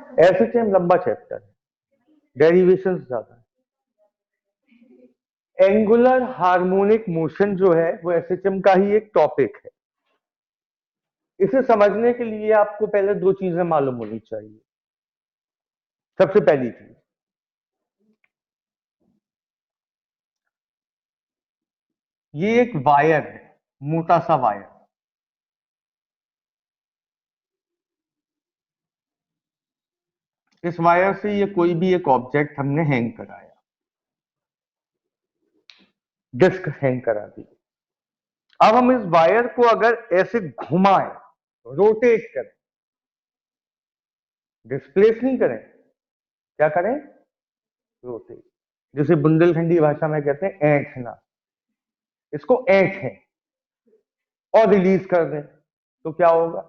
SHM लंबा chapter है, derivation ज्यादा है। एंगुलर हार्मोनिक मोशन जो है वो एसएचएम का ही एक टॉपिक है। इसे समझने के लिए आपको पहले दो चीजें मालूम होनी चाहिए। सबसे पहली चीज, ये एक वायर है, मोटा सा वायर। इस वायर से ये कोई भी एक ऑब्जेक्ट हमने हैंग कराया, डिस्क हैंग करा दी। अब हम इस वायर को अगर ऐसे घुमाएं, रोटेट करें, डिस्प्लेस नहीं करें, क्या करें, रोटेट, जिसे बुंदेलखंडी भाषा में कहते हैं ऐंठना। इसको ऐंठें और रिलीज कर दें तो क्या होगा,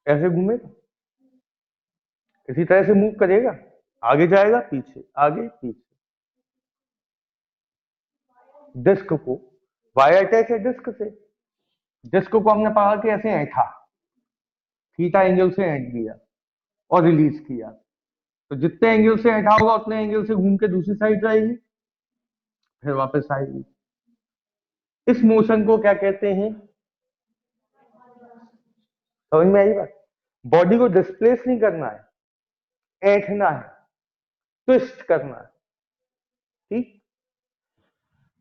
ऐसे घूमेगा, इसी तरह से मूव करेगा, आगे जाएगा पीछे, आगे पीछे। डिस्क को, वायर अटैच है डिस्क से, डिस्क को हमने पकड़ के ऐसे ऐंठा, थीटा एंगल से ऐंठ दिया और रिलीज किया, तो जितने एंगल से ऐंठा होगा उतने एंगल से घूम के दूसरी साइड जाएगी, फिर वापस आएगी। इस मोशन को क्या कहते हैं, समझ में आई बात? बॉडी को डिस्प्लेस नहीं करना है, ऐंठना है, ट्विस्ट करना है। ठीक,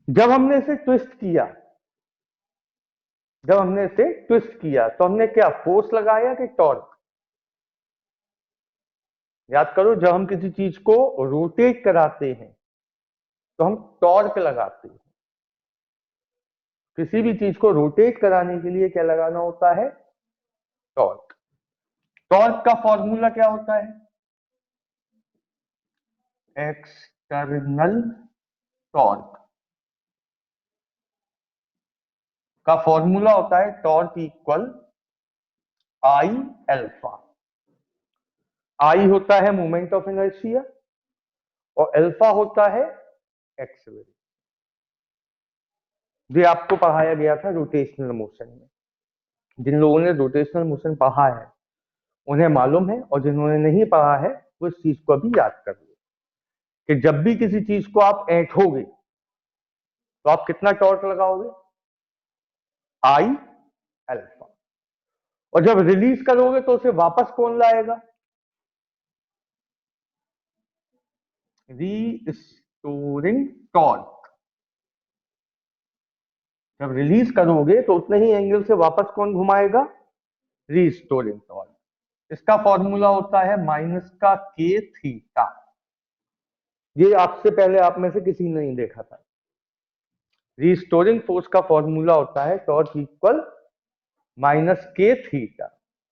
जब हमने इसे ट्विस्ट किया, जब हमने इसे ट्विस्ट किया तो हमने क्या फोर्स लगाया कि टॉर्क? याद करो, जब हम किसी चीज को रोटेट कराते हैं तो हम टॉर्क लगाते हैं। किसी भी चीज को रोटेट कराने के लिए क्या लगाना होता है, टॉर्क। टॉर्क का फॉर्मूला क्या होता है, एक्सटर्नल टॉर्क का फॉर्मूला होता है टॉर्क इक्वल आई एल्फा। आई होता है मोमेंट ऑफ इनर्शिया और अल्फा होता है एक्सेलरेशन। जो आपको पढ़ाया गया था रोटेशनल मोशन में। जिन लोगों ने रोटेशनल मोशन पढ़ा है उन्हें मालूम है, और जिन्होंने नहीं पढ़ा है वो इस चीज को अभी याद कर लो कि जब भी किसी चीज को आप ऐंठोगे तो आप कितना टॉर्क लगाओगे, आई अल्फा। और जब रिलीज करोगे तो उसे वापस कौन लाएगा, रीस्टोरिंग टॉर्क। जब रिलीज करोगे तो उतने ही एंगल से वापस कौन घुमाएगा, रीस्टोरिंग टॉर्क। इसका फॉर्मूला होता है माइनस का के थीटा। ये आपसे पहले आप में से किसी ने नहीं देखा था। रीस्टोरिंग फोर्स का फॉर्मूला होता है टॉर्क इक्वल माइनस के थीटा।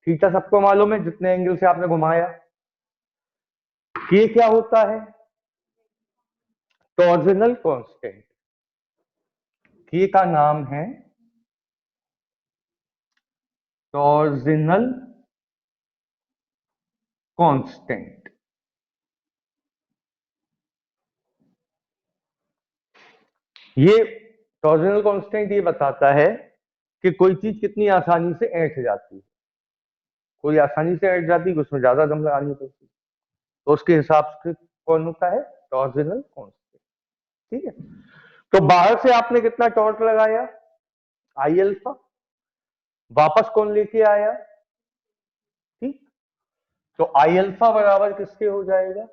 थीटा सबको मालूम है, जितने एंगल से आपने घुमाया। के क्या होता है, टॉर्जनल कांस्टेंट। के का नाम है टॉर्जनल कांस्टेंट। ये टॉर्जनल कांस्टेंट ये बताता है कि कोई चीज कितनी आसानी से ऐंठ जाती है। कोई आसानी से ऐंठ जाती है, उसमें ज्यादा दम लगानी पड़ती है, तो उसके हिसाब से कौन होता है, टॉर्जनल कांस्टेंट। ठीक है, तो बाहर से आपने कितना टॉर्क लगाया, आई अल्फा, वापस कौन लेके आया, ठीक, तो आई अल्फा बराबर किसके हो जाएगा,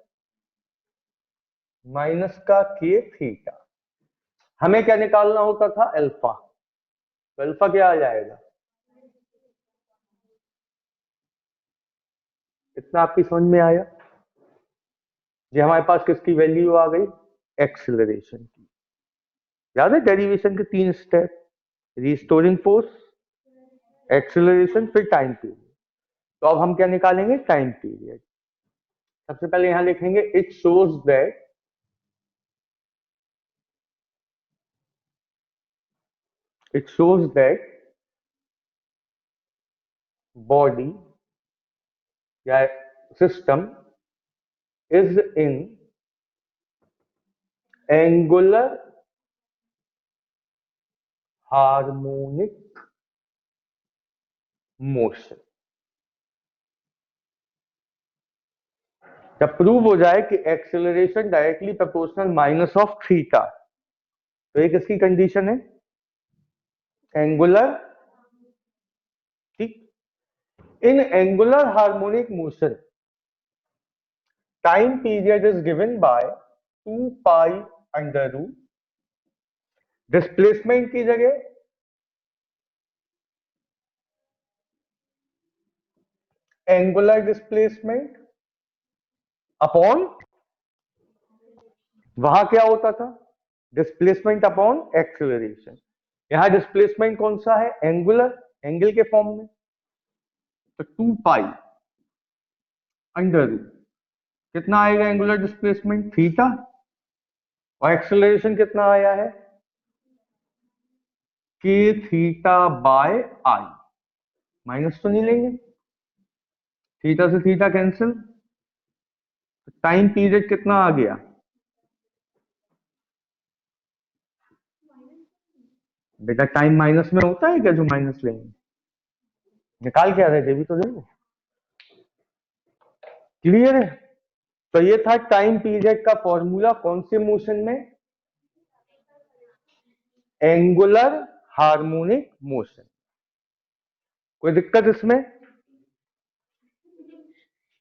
माइनस का के थीटा। हमें क्या निकालना होता था, अल्फा, तो अल्फा क्या आ जाएगा, इतना आपकी समझ में आया? ये हमारे पास किसकी वैल्यू आ गई, एक्सिलरेशन की। याद है डेरिवेशन के 3 स्टेप, रिस्टोरिंग फोर्स, एक्सिलरेशन, फिर टाइम पीरियड। तो अब हम क्या निकालेंगे, टाइम पीरियड। सबसे पहले यहां लिखेंगे इट शोज दैट बॉडी या system is in angular harmonic motion. जब प्रूव हो जाए कि acceleration directly proportional minus of theta, तो ये किसकी कंडीशन है? एंगुलर, ठीक। In angular harmonic motion time period is given by 2 pi under root displacement की जगह एंगुलर डिस्प्लेसमेंट अपॉन, वहां क्या होता था? Displacement upon acceleration. यहां डिस्प्लेसमेंट कौन सा है? एंगुलर, एंगल के फॉर्म में, तो 2 पाई अंडर रूट, कितना आएगा एंगुलर डिस्प्लेसमेंट? थीटा। और एक्सेलरेशन कितना आया है? के थीटा बाय आई। माइनस तो नहीं लेंगे, थीटा से थीटा कैंसिल, टाइम पीरियड कितना आ गया? बेटा टाइम माइनस में होता है क्या जो माइनस लेंगे? निकाल क्या रहे थे भी तो देखो। क्लियर है? तो ये था टाइम पीरियड का फॉर्मूला, कौन से मोशन में? Angular harmonic motion. कोई दिक्कत इसमें?